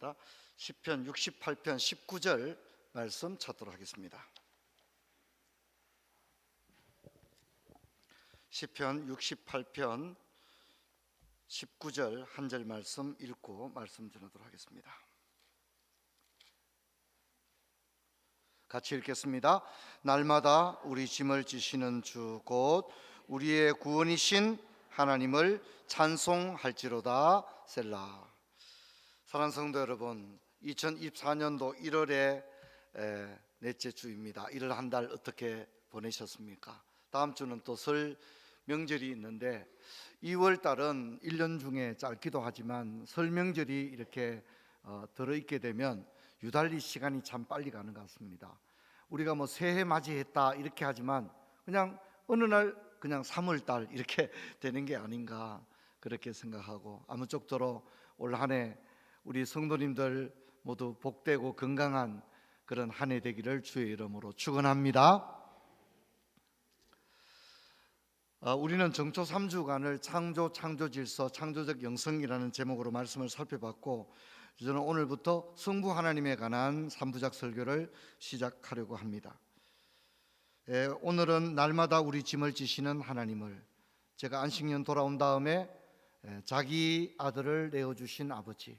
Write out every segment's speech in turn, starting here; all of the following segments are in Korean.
하겠습니다. 시편 68편 19절 말씀 찾도록 하겠습니다. 시편 68편 19절 한 절 말씀 읽고 말씀 전하도록 하겠습니다. 같이 읽겠습니다. 날마다 우리 짐을 지시는 주 곧 우리의 구원이신 하나님을 찬송할지로다. 셀라. 사랑하는 성도 여러분, 2024년도 1월의 넷째 주입니다. 1월 한 달 어떻게 보내셨습니까? 다음 주는 또 설 명절이 있는데 2월 달은 1년 중에 짧기도 하지만 설 명절이 이렇게 들어있게 되면 유달리 시간이 참 빨리 가는 것 같습니다. 우리가 뭐 새해 맞이했다 이렇게 하지만 그냥 어느 날 그냥 3월 달 이렇게 되는 게 아닌가 그렇게 생각하고, 아무쪼록 올 한 해 우리 성도님들 모두 복되고 건강한 그런 한 해 되기를 주의 이름으로 축원합니다. 우리는 정초 3주간을 창조, 창조질서, 창조적 영성이라는 제목으로 말씀을 살펴봤고, 저는 오늘부터 성부 하나님에 관한 3부작 설교를 시작하려고 합니다. 오늘은 날마다 우리 짐을 지시는 하나님을, 제가 안식년 돌아온 다음에 자기 아들을 내어주신 아버지,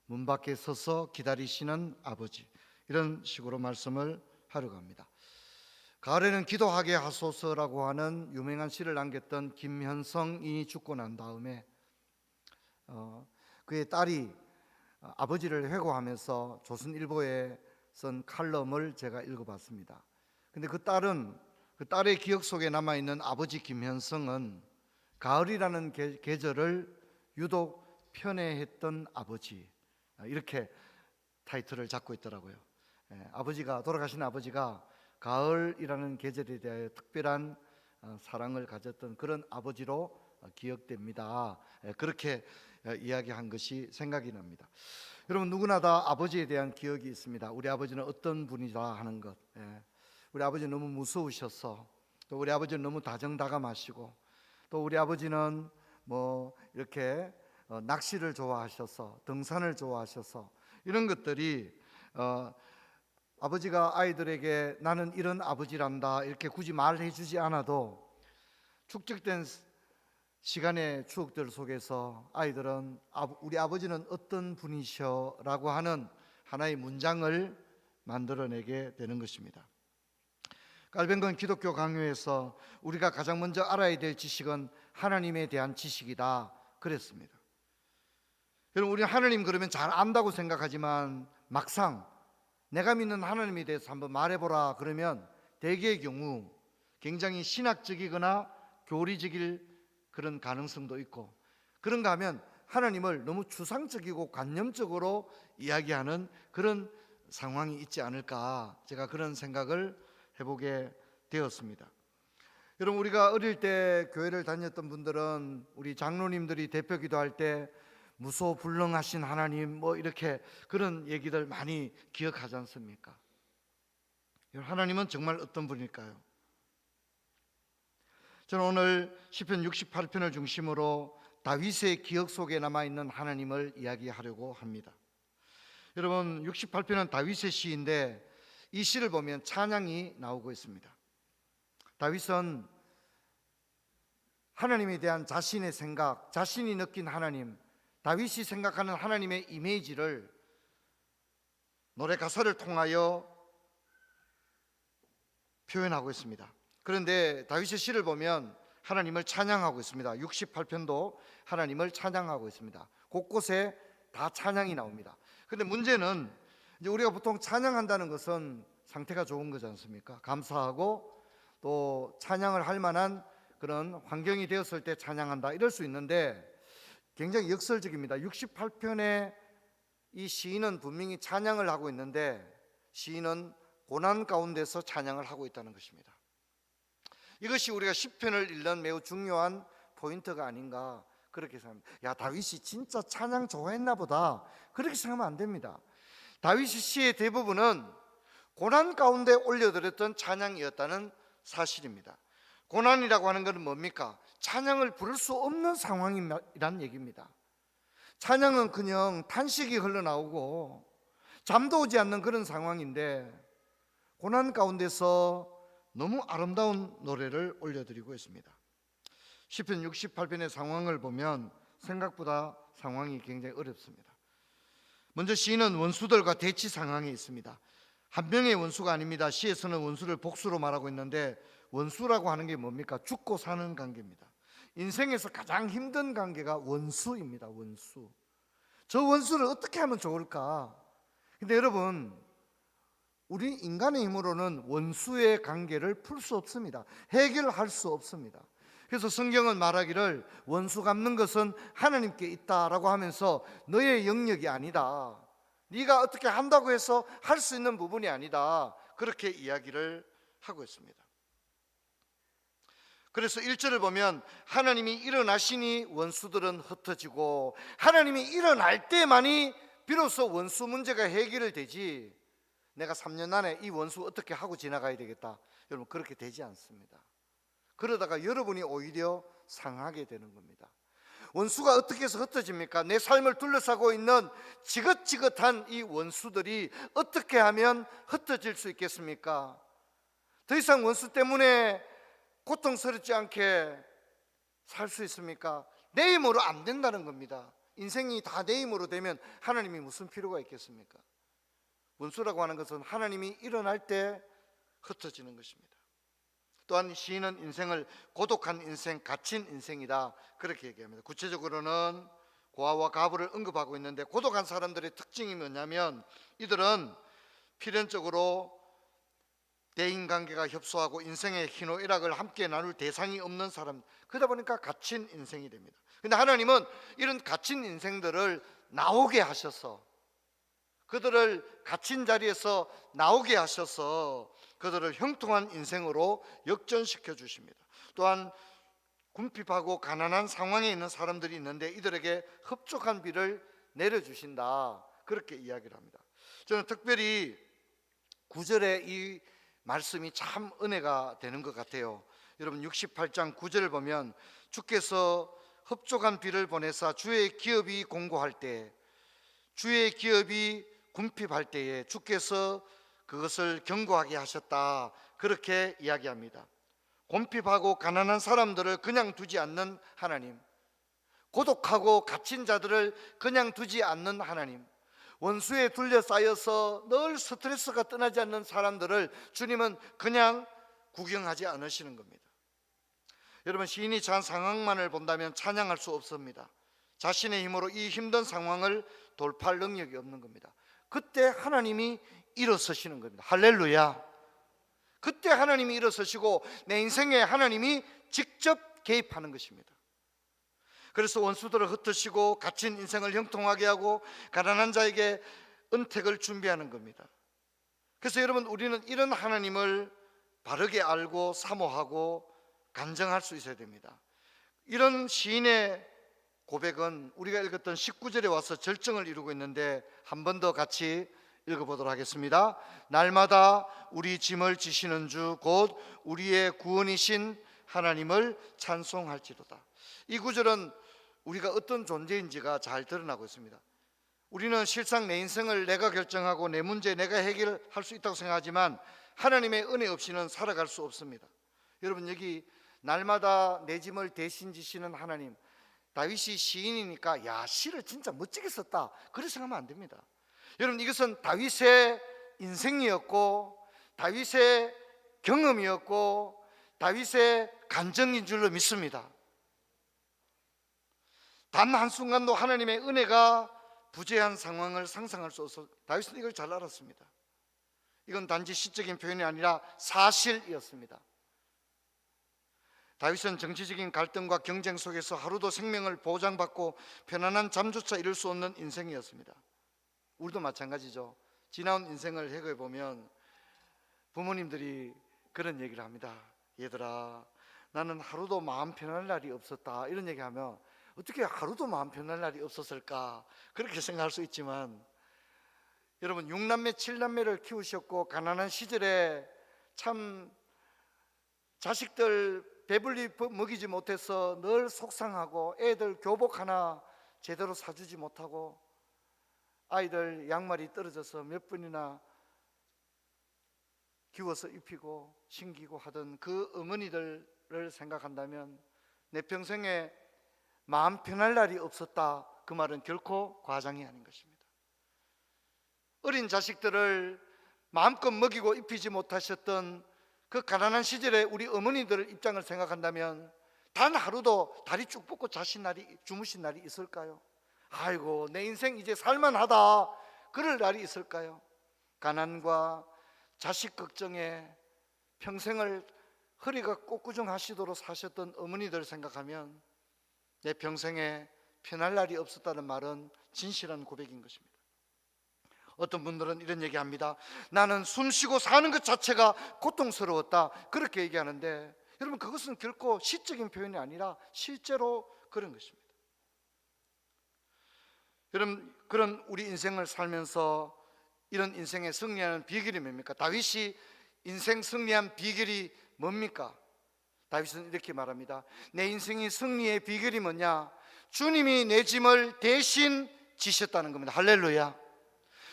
문 밖에 서서 기다리시는 아버지, 이런 식으로 말씀을 하려고 합니다. 가을에는 기도하게 하소서라고 하는 유명한 시를 남겼던 김현성이 죽고 난 다음에 그의 딸이 아버지를 회고하면서 조선일보에 쓴 칼럼을 제가 읽어봤습니다. 근데 그 딸의 기억 속에 남아있는 아버지 김현성은 가을이라는 계절을 유독 편애했던 아버지, 이렇게 타이틀을 잡고 있더라고요. 아버지가, 돌아가신 아버지가 가을이라는 계절에 대하여 특별한 사랑을 가졌던 그런 아버지로 기억됩니다. 그렇게 이야기한 것이 생각이 납니다. 여러분, 누구나 다 아버지에 대한 기억이 있습니다. 우리 아버지는 어떤 분이다 하는 것. 우리 아버지는 너무 무서우셔서, 또 우리 아버지는 너무 다정다감하시고, 또 우리 아버지는 뭐 이렇게 낚시를 좋아하셔서, 등산을 좋아하셔서, 이런 것들이 아버지가 아이들에게 나는 이런 아버지란다 이렇게 굳이 말해 주지 않아도 축적된 시간의 추억들 속에서 아이들은 우리 아버지는 어떤 분이셔 라고 하는 하나의 문장을 만들어내게 되는 것입니다. 깔뱅건 기독교 강요에서 우리가 가장 먼저 알아야 될 지식은 하나님에 대한 지식이다 그랬습니다. 여러분, 우리 하나님 그러면 잘 안다고 생각하지만 막상 내가 믿는 하나님에 대해서 한번 말해보라 그러면 대개의 경우 굉장히 신학적이거나 교리적일 그런 가능성도 있고, 그런가 하면 하나님을 너무 추상적이고 관념적으로 이야기하는 그런 상황이 있지 않을까, 제가 그런 생각을 해보게 되었습니다. 여러분, 우리가 어릴 때 교회를 다녔던 분들은 우리 장로님들이 대표 기도할 때 무소불능하신 하나님 뭐 이렇게 그런 얘기들 많이 기억하지 않습니까? 하나님은 정말 어떤 분일까요? 저는 오늘 시편 68편을 중심으로 다윗의 기억 속에 남아있는 하나님을 이야기하려고 합니다. 여러분, 68편은 다윗의 시인데 이 시를 보면 찬양이 나오고 있습니다. 다윗은 하나님에 대한 자신의 생각, 자신이 느낀 하나님, 다윗이 생각하는 하나님의 이미지를 노래 가사를 통하여 표현하고 있습니다. 그런데 다윗의 시를 보면 하나님을 찬양하고 있습니다. 68편도 하나님을 찬양하고 있습니다. 곳곳에 다 찬양이 나옵니다. 그런데 문제는 이제 우리가 보통 찬양한다는 것은 상태가 좋은 거지 않습니까? 감사하고 또 찬양을 할 만한 그런 환경이 되었을 때 찬양한다 이럴 수 있는데, 굉장히 역설적입니다. 68편의 이 시인은 분명히 찬양을 하고 있는데 시인은 고난 가운데서 찬양을 하고 있다는 것입니다. 이것이 우리가 시편을 읽는 매우 중요한 포인트가 아닌가 그렇게 생각합니다. 야, 다윗이 진짜 찬양 좋아했나 보다 그렇게 생각하면 안 됩니다. 다윗의 시의 대부분은 고난 가운데 올려드렸던 찬양이었다는 사실입니다. 고난이라고 하는 것은 뭡니까? 찬양을 부를 수 없는 상황이란 얘기입니다. 찬양은커녕 탄식이 흘러나오고 잠도 오지 않는 그런 상황인데 고난 가운데서 너무 아름다운 노래를 올려드리고 있습니다. 시편 68편의 상황을 보면 생각보다 상황이 굉장히 어렵습니다. 먼저 시인은 원수들과 대치 상황에 있습니다. 한 명의 원수가 아닙니다. 시에서는 원수를 복수로 말하고 있는데 원수라고 하는 게 뭡니까? 죽고 사는 관계입니다. 인생에서 가장 힘든 관계가 원수입니다. 원수. 저 원수를 어떻게 하면 좋을까? 근데 여러분, 우리 인간의 힘으로는 원수의 관계를 풀 수 없습니다. 해결할 수 없습니다. 그래서 성경은 말하기를 원수 갚는 것은 하나님께 있다라고 하면서 너의 영역이 아니다, 네가 어떻게 한다고 해서 할 수 있는 부분이 아니다, 그렇게 이야기를 하고 있습니다. 그래서 1절을 보면 하나님이 일어나시니 원수들은 흩어지고, 하나님이 일어날 때만이 비로소 원수 문제가 해결이 되지, 내가 3년 안에 이 원수 어떻게 하고 지나가야 되겠다, 여러분 그렇게 되지 않습니다. 그러다가 여러분이 오히려 상하게 되는 겁니다. 원수가 어떻게 해서 흩어집니까? 내 삶을 둘러싸고 있는 지긋지긋한 이 원수들이 어떻게 하면 흩어질 수 있겠습니까? 더 이상 원수 때문에 고통스럽지 않게 살 수 있습니까? 내 힘으로 안 된다는 겁니다. 인생이 다 내 힘으로 되면 하나님이 무슨 필요가 있겠습니까? 원수라고 하는 것은 하나님이 일어날 때 흩어지는 것입니다. 또한 시인은 인생을 고독한 인생, 갇힌 인생이다, 그렇게 얘기합니다. 구체적으로는 고아와 가부를 언급하고 있는데, 고독한 사람들의 특징이 뭐냐면 이들은 필연적으로 대인관계가 협소하고 인생의 희노애락을 함께 나눌 대상이 없는 사람, 그러다 보니까 갇힌 인생이 됩니다. 그런데 하나님은 이런 갇힌 인생들을 나오게 하셔서, 그들을 갇힌 자리에서 나오게 하셔서 그들을 형통한 인생으로 역전시켜 주십니다. 또한 궁핍하고 가난한 상황에 있는 사람들이 있는데 이들에게 흡족한 비를 내려주신다, 그렇게 이야기를 합니다. 저는 특별히 9절의 이 말씀이 참 은혜가 되는 것 같아요. 여러분 68장 9절을 보면 주께서 흡족한 비를 보내사 주의 기업이 공고할 때, 주의 기업이 궁핍할 때에 주께서 그것을 견고하게 하셨다, 그렇게 이야기합니다. 궁핍하고 가난한 사람들을 그냥 두지 않는 하나님, 고독하고 갇힌 자들을 그냥 두지 않는 하나님, 원수에 둘러싸여서 늘 스트레스가 떠나지 않는 사람들을 주님은 그냥 구경하지 않으시는 겁니다. 여러분, 시인이 처한 상황만을 본다면 찬양할 수 없습니다. 자신의 힘으로 이 힘든 상황을 돌파할 능력이 없는 겁니다. 그때 하나님이 일어서시는 겁니다. 할렐루야. 그때 하나님이 일어서시고 내 인생에 하나님이 직접 개입하는 것입니다. 그래서 원수들을 흩으시고 갇힌 인생을 형통하게 하고 가난한 자에게 은택을 준비하는 겁니다. 그래서 여러분, 우리는 이런 하나님을 바르게 알고 사모하고 간증할 수 있어야 됩니다. 이런 시인의 고백은 우리가 읽었던 19절에 와서 절정을 이루고 있는데, 한 번 더 같이 읽어보도록 하겠습니다. 날마다 우리 짐을 지시는 주 곧 우리의 구원이신 하나님을 찬송할지로다. 이 구절은 우리가 어떤 존재인지가 잘 드러나고 있습니다. 우리는 실상 내 인생을 내가 결정하고 내 문제 내가 해결할 수 있다고 생각하지만 하나님의 은혜 없이는 살아갈 수 없습니다. 여러분, 여기 날마다 내 짐을 대신 지시는 하나님, 다윗이 시인이니까 야, 시를 진짜 멋지게 썼다, 그렇게 생각하면 안 됩니다. 여러분, 이것은 다윗의 인생이었고 다윗의 경험이었고 다윗의 간증인 줄로 믿습니다. 단 한순간도 하나님의 은혜가 부재한 상황을 상상할 수 없어 다윗은 이걸 잘 알았습니다. 이건 단지 시적인 표현이 아니라 사실이었습니다. 다윗은 정치적인 갈등과 경쟁 속에서 하루도 생명을 보장받고 편안한 잠조차 이룰 수 없는 인생이었습니다. 우리도 마찬가지죠. 지나온 인생을 해결해 보면 부모님들이 그런 얘기를 합니다. 얘들아, 나는 하루도 마음 편할 날이 없었다, 이런 얘기하면 어떻게 하루도 마음 편할 날이 없었을까, 그렇게 생각할 수 있지만, 여러분 6남매 7남매를 키우셨고 가난한 시절에 참 자식들 배불리 먹이지 못해서 늘 속상하고 애들 교복 하나 제대로 사주지 못하고 아이들 양말이 떨어져서 몇 번이나 기워서 입히고 신기고 하던 그 어머니들을 생각한다면 내 평생에 마음 편할 날이 없었다, 그 말은 결코 과장이 아닌 것입니다. 어린 자식들을 마음껏 먹이고 입히지 못하셨던 그 가난한 시절에 우리 어머니들 입장을 생각한다면 단 하루도 다리 쭉 뻗고 주무신 날이 있을까요? 아이고, 내 인생 이제 살만하다, 그럴 날이 있을까요? 가난과 자식 걱정에 평생을 허리가 꼬꾸정하시도록 사셨던 어머니들 생각하면 내 평생에 편할 날이 없었다는 말은 진실한 고백인 것입니다. 어떤 분들은 이런 얘기합니다. 나는 숨쉬고 사는 것 자체가 고통스러웠다, 그렇게 얘기하는데 여러분, 그것은 결코 시적인 표현이 아니라 실제로 그런 것입니다. 여러분, 그런 우리 인생을 살면서 이런 인생에 승리하는 비결이 뭡니까? 다윗이 인생 승리한 비결이 뭡니까? 다윗은 이렇게 말합니다. 내 인생의 승리의 비결이 뭐냐? 주님이 내 짐을 대신 지셨다는 겁니다. 할렐루야.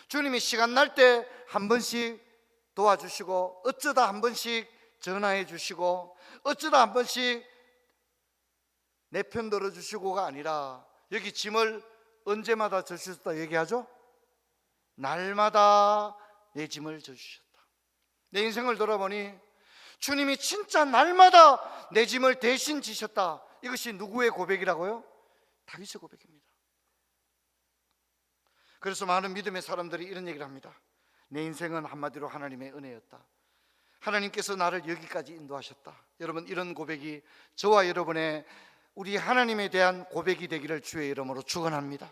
주님이 시간 날 때 한 번씩 도와주시고, 어쩌다 한 번씩 전화해 주시고, 어쩌다 한 번씩 내 편 들어주시고가 아니라 여기 짐을 언제마다 져주셨다 얘기하죠? 날마다 내 짐을 져주셨다. 내 인생을 돌아보니 주님이 진짜 날마다 내 짐을 대신 지셨다. 이것이 누구의 고백이라고요? 다윗의 고백입니다. 그래서 많은 믿음의 사람들이 이런 얘기를 합니다. 내 인생은 한마디로 하나님의 은혜였다. 하나님께서 나를 여기까지 인도하셨다. 여러분, 이런 고백이 저와 여러분의 우리 하나님에 대한 고백이 되기를 주의 이름으로 축원합니다.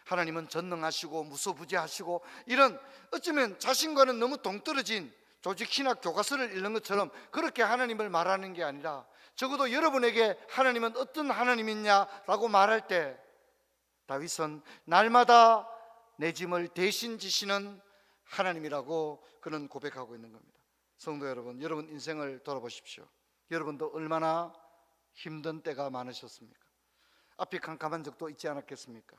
하나님은 전능하시고 무소부재하시고, 이런 어쩌면 자신과는 너무 동떨어진 조직이나 교과서를 읽는 것처럼 그렇게 하나님을 말하는 게 아니라, 적어도 여러분에게 하나님은 어떤 하나님이냐라고 말할 때 다윗은 날마다 내 짐을 대신 지시는 하나님이라고 그는 고백하고 있는 겁니다. 성도 여러분, 여러분 인생을 돌아보십시오. 여러분도 얼마나 힘든 때가 많으셨습니까? 앞이 캄캄한 적도 있지 않았겠습니까?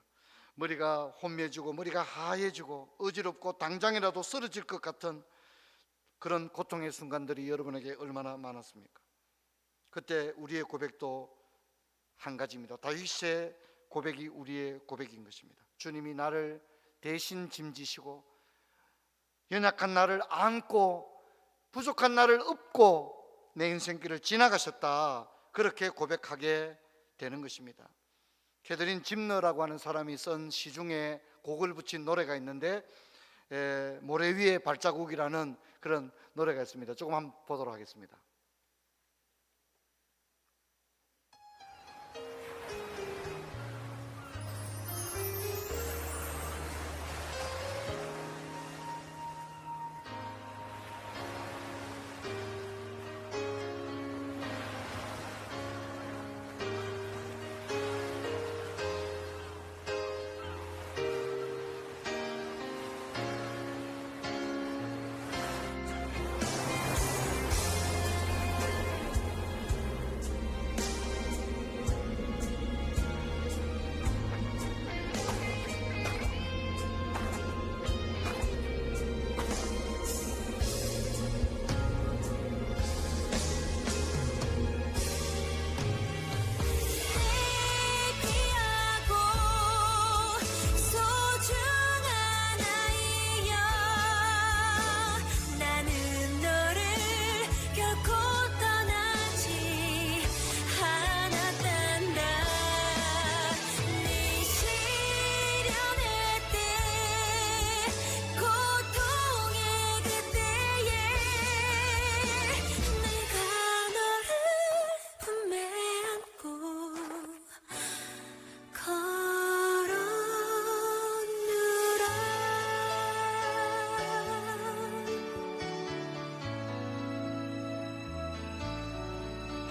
머리가 혼미해지고 머리가 하얘지고 어지럽고 당장이라도 쓰러질 것 같은 그런 고통의 순간들이 여러분에게 얼마나 많았습니까? 그때 우리의 고백도 한 가지입니다. 다윗의 고백이 우리의 고백인 것입니다. 주님이 나를 대신 짐지시고 연약한 나를 안고 부족한 나를 업고 내 인생길을 지나가셨다, 그렇게 고백하게 되는 것입니다. 캐더린 짐너라고 하는 사람이 쓴 시 중에 곡을 붙인 노래가 있는데 모래 위에 발자국이라는 그런 노래가 있습니다. 조금 한번 보도록 하겠습니다.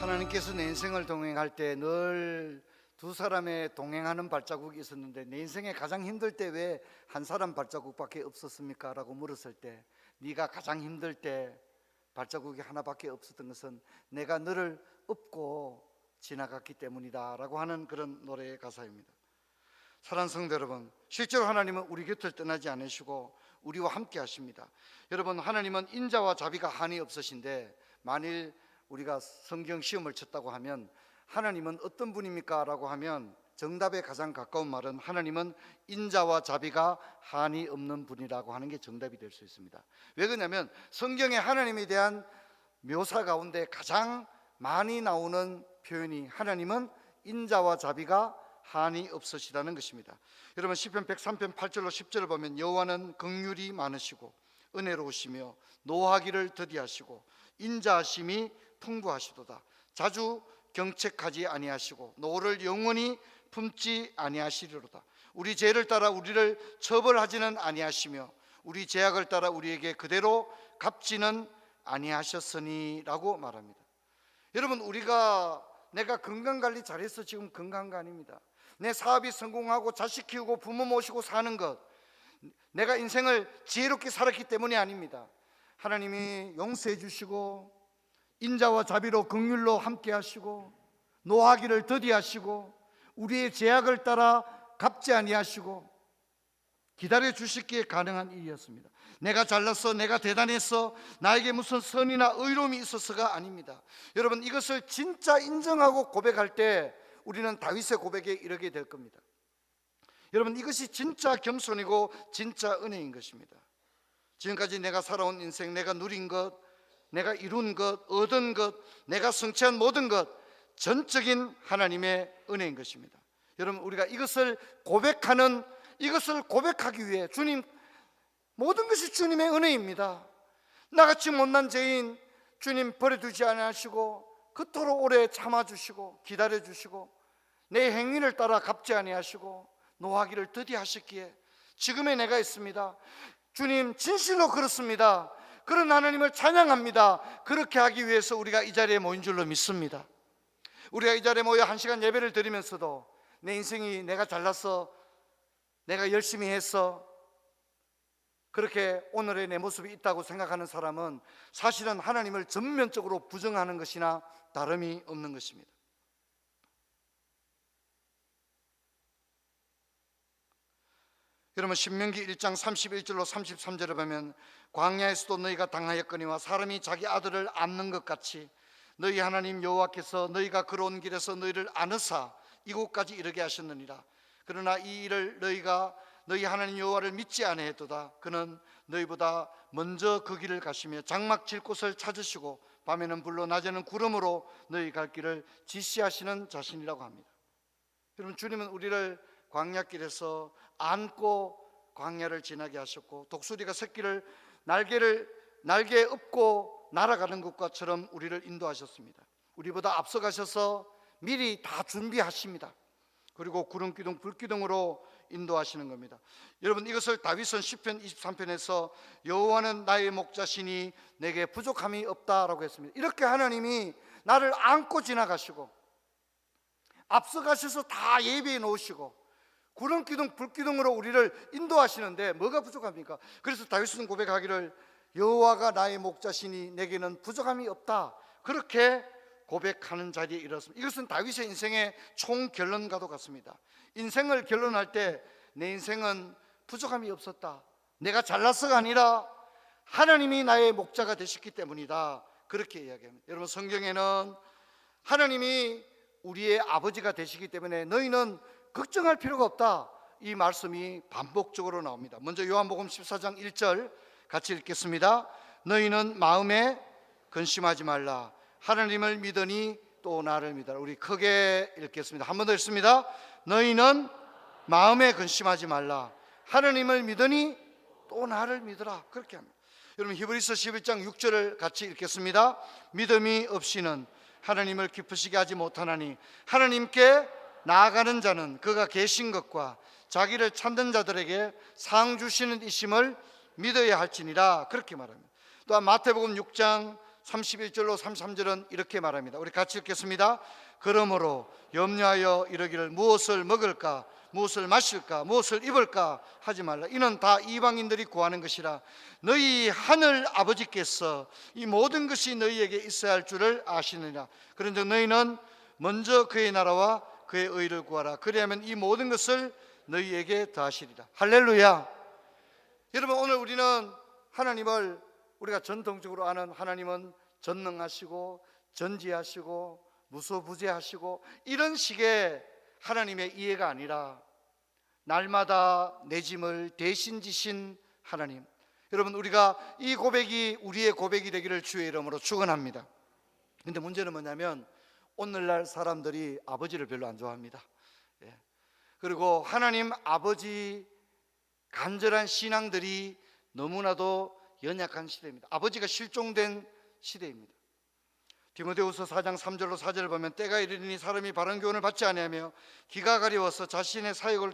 하나님께서 내 인생을 동행할 때 늘 두 사람의 동행하는 발자국이 있었는데, 내 인생에 가장 힘들 때 왜 한 사람 발자국밖에 없었습니까? 라고 물었을 때, 네가 가장 힘들 때 발자국이 하나밖에 없었던 것은 내가 너를 업고 지나갔기 때문이다 라고 하는 그런 노래의 가사입니다. 사랑하는 성도 여러분, 실제로 하나님은 우리 곁을 떠나지 않으시고 우리와 함께 하십니다. 여러분, 하나님은 인자와 자비가 한이 없으신데 만일 우리가 성경 시험을 쳤다고 하면 하나님은 어떤 분입니까? 라고 하면 정답에 가장 가까운 말은 하나님은 인자와 자비가 한이 없는 분이라고 하는 게 정답이 될 수 있습니다. 왜 그러냐면 성경에 하나님에 대한 묘사 가운데 가장 많이 나오는 표현이 하나님은 인자와 자비가 한이 없으시다는 것입니다. 여러분, 시편 103편 8절로 10절을 보면 여호와는 긍휼이 많으시고 은혜로우시며 노하기를 더디하시고 인자하심이 풍부하시도다. 자주 경책하지 아니하시고 노를 영원히 품지 아니하시리로다. 우리 죄를 따라 우리를 처벌하지는 아니하시며 우리 죄악을 따라 우리에게 그대로 갚지는 아니하셨으니 라고 말합니다. 여러분, 내가 건강관리 잘해서 지금 건강한 거 아닙니다. 내 사업이 성공하고 자식 키우고 부모 모시고 사는 것, 내가 인생을 지혜롭게 살았기 때문이 아닙니다. 하나님이 용서해 주시고 인자와 자비로 긍휼로 함께 하시고 노하기를 더디하시고 우리의 죄악을 따라 갚지 아니하시고 기다려 주시기에 가능한 일이었습니다. 내가 잘났어, 내가 대단했어, 나에게 무슨 선이나 의로움이 있어서가 아닙니다. 여러분, 이것을 진짜 인정하고 고백할 때 우리는 다윗의 고백에 이르게 될 겁니다. 여러분, 이것이 진짜 겸손이고 진짜 은혜인 것입니다. 지금까지 내가 살아온 인생, 내가 누린 것, 내가 이룬 것, 얻은 것, 내가 성취한 모든 것, 전적인 하나님의 은혜인 것입니다. 여러분, 우리가 이것을 고백하기 위해 주님, 모든 것이 주님의 은혜입니다. 나같이 못난 죄인 주님 버려두지 아니하시고 그토록 오래 참아주시고 기다려주시고 내 행위를 따라 갚지 아니하시고 노하기를 더디하셨기에 지금의 내가 있습니다. 주님, 진실로 그렇습니다. 그런 하나님을 찬양합니다. 그렇게 하기 위해서 우리가 이 자리에 모인 줄로 믿습니다. 우리가 이 자리에 모여 1시간 예배를 드리면서도 내 인생이 내가 잘났어, 내가 열심히 했어, 그렇게 오늘의 내 모습이 있다고 생각하는 사람은 사실은 하나님을 전면적으로 부정하는 것이나 다름이 없는 것입니다. 여러분, 신명기 1장 31절로 33절을 보면 광야에서도 너희가 당하였거니와 사람이 자기 아들을 안는 것 같이 너희 하나님 여호와께서 너희가 걸어온 길에서 너희를 안으사 이곳까지 이르게 하셨느니라. 그러나 이 일을 너희가 너희 하나님 여호와를 믿지 아니하였도다. 그는 너희보다 먼저 그 길을 가시며 장막 질 곳을 찾으시고 밤에는 불로 낮에는 구름으로 너희 갈 길을 지시하시는 자신이라고 합니다. 여러분, 주님은 우리를 광야길에서 안고 광야를 지나게 하셨고 독수리가 새끼를 날개에 업고 날아가는 것과처럼 우리를 인도하셨습니다. 우리보다 앞서가셔서 미리 다 준비하십니다. 그리고 구름기둥 불기둥으로 인도하시는 겁니다. 여러분, 이것을 다윗은 시편 23편에서 여호와는 나의 목자시니 내게 부족함이 없다라고 했습니다. 이렇게 하나님이 나를 안고 지나가시고 앞서가셔서 다 예비해 놓으시고 구름기둥 불기둥으로 우리를 인도하시는데 뭐가 부족합니까? 그래서 다윗은 고백하기를 여호와가 나의 목자시니 내게는 부족함이 없다, 그렇게 고백하는 자리에 이르렀습니다. 이것은 다윗의 인생의 총결론과도 같습니다. 인생을 결론할 때 내 인생은 부족함이 없었다, 내가 잘났어가 아니라 하나님이 나의 목자가 되셨기 때문이다, 그렇게 이야기합니다. 여러분, 성경에는 하나님이 우리의 아버지가 되시기 때문에 너희는 걱정할 필요가 없다, 이 말씀이 반복적으로 나옵니다. 먼저 요한복음 14장 1절 같이 읽겠습니다. 너희는 마음에 근심하지 말라, 하나님을 믿으니 또 나를 믿어라. 우리 크게 읽겠습니다. 한 번 더 읽습니다. 너희는 마음에 근심하지 말라, 하나님을 믿으니 또 나를 믿어라, 그렇게 합니다. 여러분, 히브리서 11장 6절을 같이 읽겠습니다. 믿음이 없이는 하나님을 기쁘시게 하지 못하나니 하나님께 나아가는 자는 그가 계신 것과 자기를 찾는 자들에게 상 주시는 이심을 믿어야 할지니라, 그렇게 말합니다. 또한 마태복음 6장 31절로 33절은 이렇게 말합니다. 우리 같이 읽겠습니다. 그러므로 염려하여 이르기를 무엇을 먹을까, 무엇을 마실까, 무엇을 입을까 하지 말라. 이는 다 이방인들이 구하는 것이라. 너희 하늘 아버지께서 이 모든 것이 너희에게 있어야 할 줄을 아시느니라. 그런즉 너희는 먼저 그의 나라와 그의 의를 구하라. 그리하면 이 모든 것을 너희에게 더하시리라. 할렐루야. 여러분, 오늘 우리는 하나님을, 우리가 전통적으로 아는 하나님은 전능하시고 전지하시고 무소부재하시고 이런 식의 하나님의 이해가 아니라 날마다 내 짐을 대신 지신 하나님. 여러분, 우리가 이 고백이 우리의 고백이 되기를 주의 이름으로 축원합니다. 근데 문제는 뭐냐면 오늘날 사람들이 아버지를 별로 안 좋아합니다. 그리고 하나님 아버지 간절한 신앙들이 너무나도 연약한 시대입니다. 아버지가 실종된 시대입니다. 디모데후서 4장 3절로 4절을 보면 때가 이르리니 사람이 바른 교훈을 받지 아니하며 기가 가려워서 자신의 사역을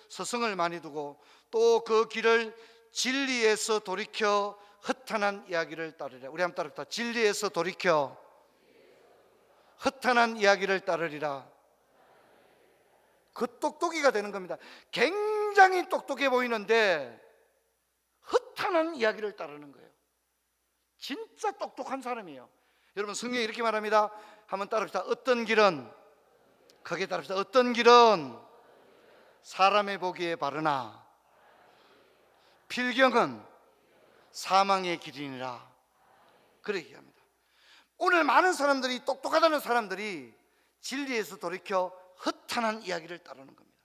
서성을 많이 두고 또 그 길을 진리에서 돌이켜 허탄한 이야기를 따르리라. 우리 한번 따릅시다. 진리에서 돌이켜 허탄한 이야기를 따르리라. 그 똑똑이가 되는 겁니다. 굉장히 똑똑해 보이는데 허탄한 이야기를 따르는 거예요. 진짜 똑똑한 사람이에요. 여러분, 성경이 이렇게 말합니다. 한번 따라합시다. 어떤 길은, 크게 따라합시다. 어떤 길은 사람의 보기에 바르나 필경은 사망의 길이니라. 그렇게 얘기합니다. 오늘 많은 사람들이, 똑똑하다는 사람들이 진리에서 돌이켜 허탄한 이야기를 따르는 겁니다.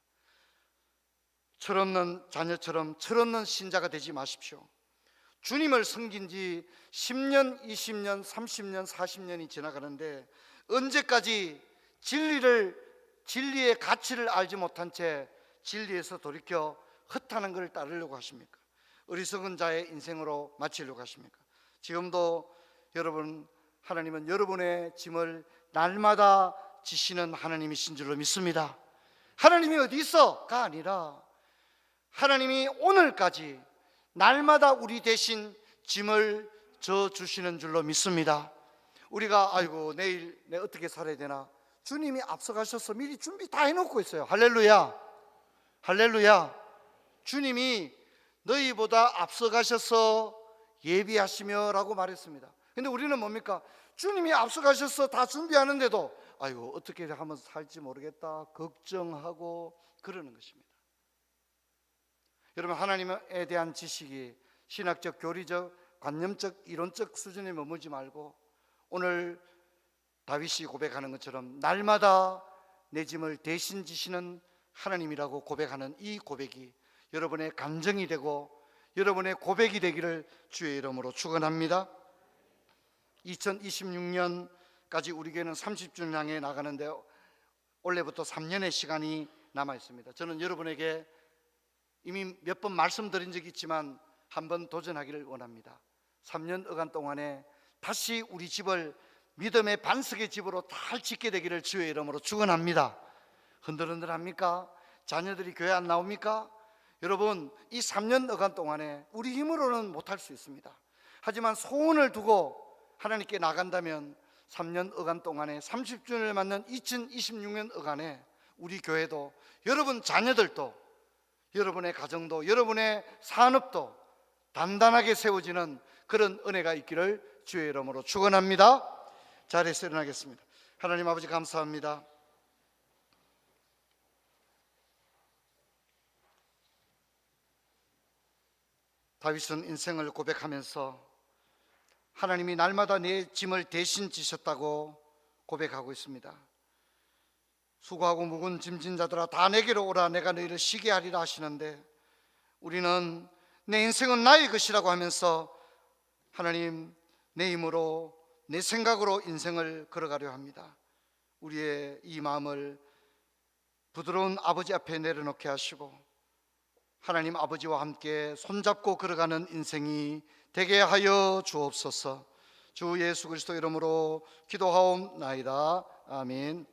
철없는 자녀처럼 철없는 신자가 되지 마십시오. 주님을 섬긴 지 10년, 20년, 30년, 40년이 지나가는데 언제까지 진리의 가치를 알지 못한 채 진리에서 돌이켜 헛하는 것을 따르려고 하십니까? 어리석은 자의 인생으로 마치려고 하십니까? 지금도 여러분, 하나님은 여러분의 짐을 날마다 지시는 하나님이신 줄로 믿습니다. 하나님이 어디 있어가 아니라 하나님이 오늘까지 날마다 우리 대신 짐을 져 주시는 줄로 믿습니다. 우리가 아이고 내일 내가 어떻게 살아야 되나, 주님이 앞서가셔서 미리 준비 다 해놓고 있어요. 할렐루야. 할렐루야. 주님이 너희보다 앞서가셔서 예비하시며 라고 말했습니다. 근데 우리는 뭡니까? 주님이 앞서가셔서 다 준비하는데도 아이고 어떻게 하면 살지 모르겠다 걱정하고 그러는 것입니다. 여러분, 하나님에 대한 지식이 신학적, 교리적, 관념적, 이론적 수준에 머무지 말고 오늘 다윗이 고백하는 것처럼 날마다 내 짐을 대신 지시는 하나님이라고 고백하는 이 고백이 여러분의 감정이 되고 여러분의 고백이 되기를 주의 이름으로 축원합니다. 2026년까지 우리 교회는 30주년 향해 나가는데 올해부터 3년의 시간이 남아 있습니다. 저는 여러분에게 이미 몇 번 말씀드린 적이 있지만 한번 도전하기를 원합니다. 3년 어간 동안에 다시 우리 집을 믿음의 반석의 집으로 잘 짓게 되기를 주의 이름으로 축원합니다. 흔들흔들합니까? 자녀들이 교회 안 나옵니까? 여러분, 이 3년 어간 동안에 우리 힘으로는 못할 수 있습니다. 하지만 소원을 두고 하나님께 나간다면 3년 어간 동안에 30주년을 맞는 2026년 어간에 우리 교회도, 여러분 자녀들도, 여러분의 가정도, 여러분의 산업도 단단하게 세워지는 그런 은혜가 있기를 주의 이름으로 축원합니다. 자리에서 일어나겠습니다. 하나님 아버지 감사합니다. 다윗은 인생을 고백하면서 하나님이 날마다 내 짐을 대신 지셨다고 고백하고 있습니다. 수고하고 무거운 짐진 자들아 다 내게로 오라 내가 너희를 쉬게 하리라 하시는데, 우리는 내 인생은 나의 것이라고 하면서 하나님 내 힘으로 내 생각으로 인생을 걸어가려 합니다. 우리의 이 마음을 부드러운 아버지 앞에 내려놓게 하시고 하나님 아버지와 함께 손잡고 걸어가는 인생이 되게 하여 주옵소서. 주 예수 그리스도 이름으로 기도하옵나이다. 아멘.